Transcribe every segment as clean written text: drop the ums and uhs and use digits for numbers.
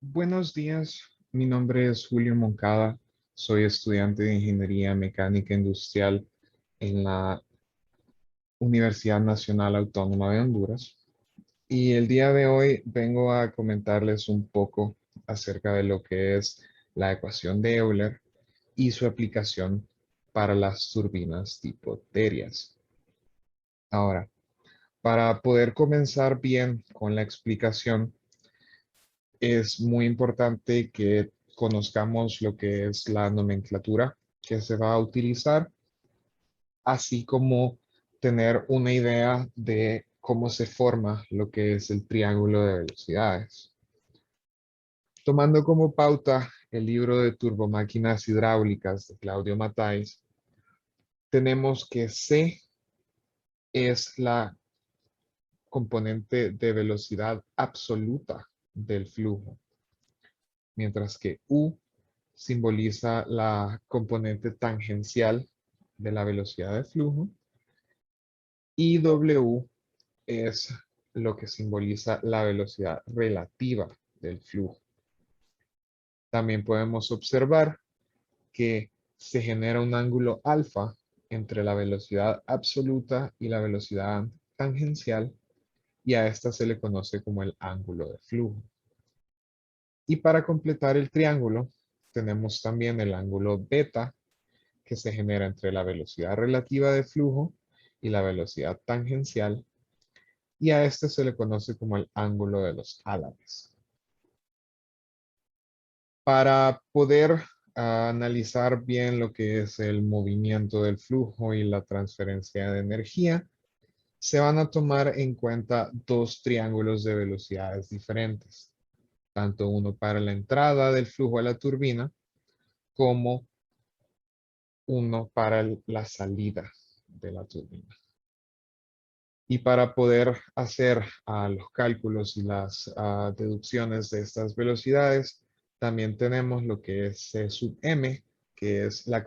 Buenos días, mi nombre es Julio Moncada, soy estudiante de Ingeniería Mecánica Industrial en la Universidad Nacional Autónoma de Honduras y el día de hoy vengo a comentarles un poco acerca de lo que es la ecuación de Euler y su aplicación para las turbinas tipo Terias. Ahora, para poder comenzar bien con la explicación, es muy importante que conozcamos lo que es la nomenclatura que se va a utilizar, así como tener una idea de cómo se forma lo que es el triángulo de velocidades. Tomando como pauta el libro de Turbomáquinas Hidráulicas de Claudio Matáis, tenemos que C es la componente de velocidad absoluta del flujo, mientras que U simboliza la componente tangencial de la velocidad de flujo y W es lo que simboliza la velocidad relativa del flujo. También podemos observar que se genera un ángulo alfa entre la velocidad absoluta y la velocidad tangencial y a esta se le conoce como el ángulo de flujo. Y para completar el triángulo tenemos también el ángulo beta que se genera entre la velocidad relativa de flujo y la velocidad tangencial, y a este se le conoce como el ángulo de los álabes. Para poder analizar bien lo que es el movimiento del flujo y la transferencia de energía, se van a tomar en cuenta dos triángulos de velocidades diferentes, tanto uno para la entrada del flujo a la turbina como uno para la salida de la turbina. Y para poder hacer los cálculos y las deducciones de estas velocidades, también tenemos lo que es C sub m, que es la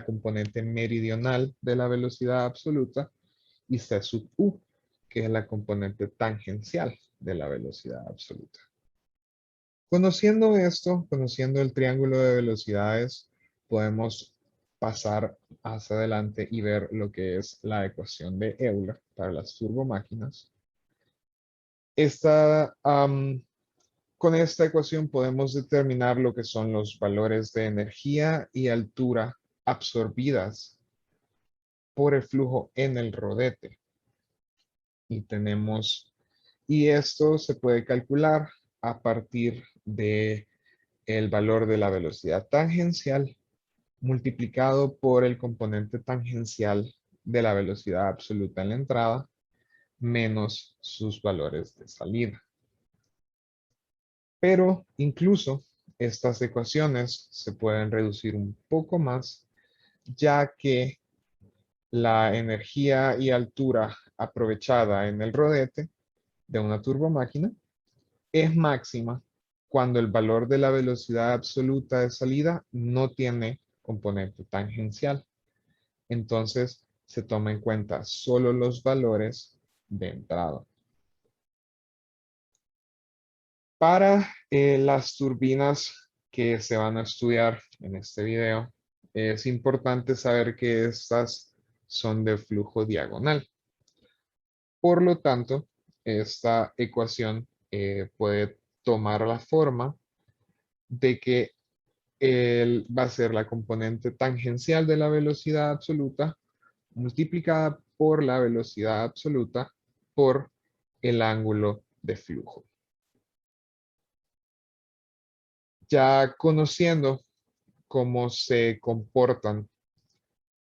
componente meridional de la velocidad absoluta, y C sub u, que es la componente tangencial de la velocidad absoluta. Conociendo esto, conociendo el triángulo de velocidades, podemos pasar hacia adelante y ver lo que es la ecuación de Euler para las turbomáquinas. Con esta ecuación podemos determinar lo que son los valores de energía y altura absorbidas por el flujo en el rodete. Y esto se puede calcular a partir de el valor de la velocidad tangencial multiplicado por el componente tangencial de la velocidad absoluta en la entrada menos sus valores de salida. Pero incluso estas ecuaciones se pueden reducir un poco más, ya que la energía y altura aprovechada en el rodete de una turbomáquina es máxima cuando el valor de la velocidad absoluta de salida no tiene componente tangencial. Entonces se toma en cuenta solo los valores de entrada. Para las turbinas que se van a estudiar en este video, es importante saber que estas son de flujo diagonal. Por lo tanto, esta ecuación puede tomar la forma de que va a ser la componente tangencial de la velocidad absoluta multiplicada por la velocidad absoluta por el ángulo de flujo. Ya conociendo cómo se comportan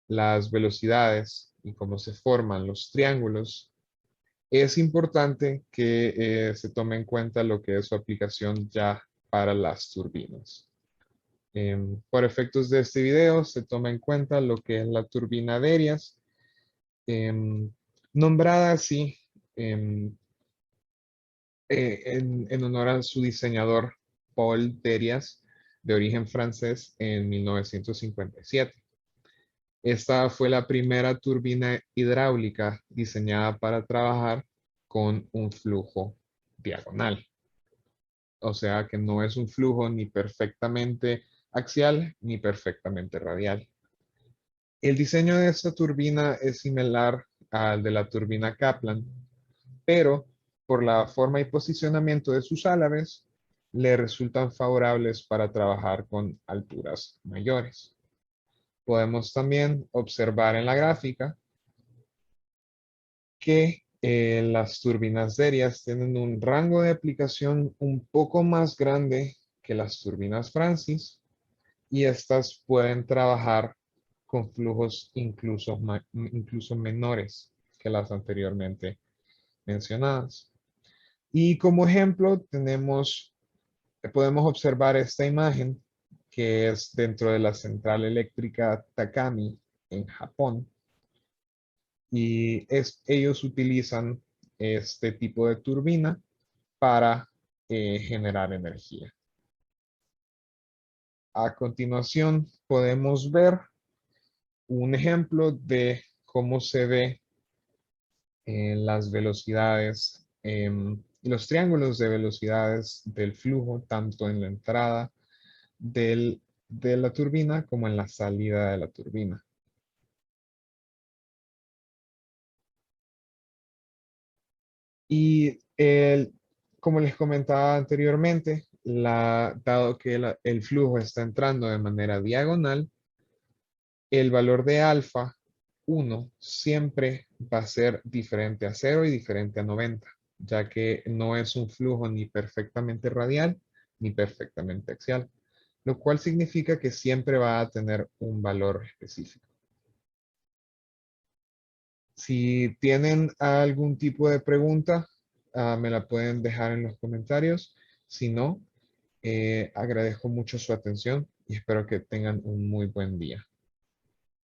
las velocidades y cómo se forman los triángulos, es importante que se tome en cuenta lo que es su aplicación ya para las turbinas. Por efectos de este video, se toma en cuenta lo que es la turbina Derias, nombrada así en honor a su diseñador Paul Derias, de origen francés, en 1957. Esta fue la primera turbina hidráulica diseñada para trabajar con un flujo diagonal. o sea que no es un flujo ni perfectamente axial ni perfectamente radial. El diseño de esta turbina es similar al de la turbina Kaplan, pero por la forma y posicionamiento de sus álabes, le resultan favorables para trabajar con alturas mayores. Podemos también observar en la gráfica que las turbinas Derias tienen un rango de aplicación un poco más grande que las turbinas Francis y estas pueden trabajar con flujos incluso menores que las anteriormente mencionadas. Y como ejemplo podemos observar esta imagen que es dentro de la central eléctrica Takami en Japón. Y ellos utilizan este tipo de turbina para generar energía. A continuación podemos ver un ejemplo de cómo se ve las velocidades y los triángulos de velocidades del flujo, tanto en la entrada de la turbina como en la salida de la turbina. Y como les comentaba anteriormente, dado que el flujo está entrando de manera diagonal, el valor de alfa 1 siempre va a ser diferente a 0 y diferente a 90, ya que no es un flujo ni perfectamente radial ni perfectamente axial, lo cual significa que siempre va a tener un valor específico. Si tienen algún tipo de pregunta, me la pueden dejar en los comentarios. Si no, agradezco mucho su atención y espero que tengan un muy buen día.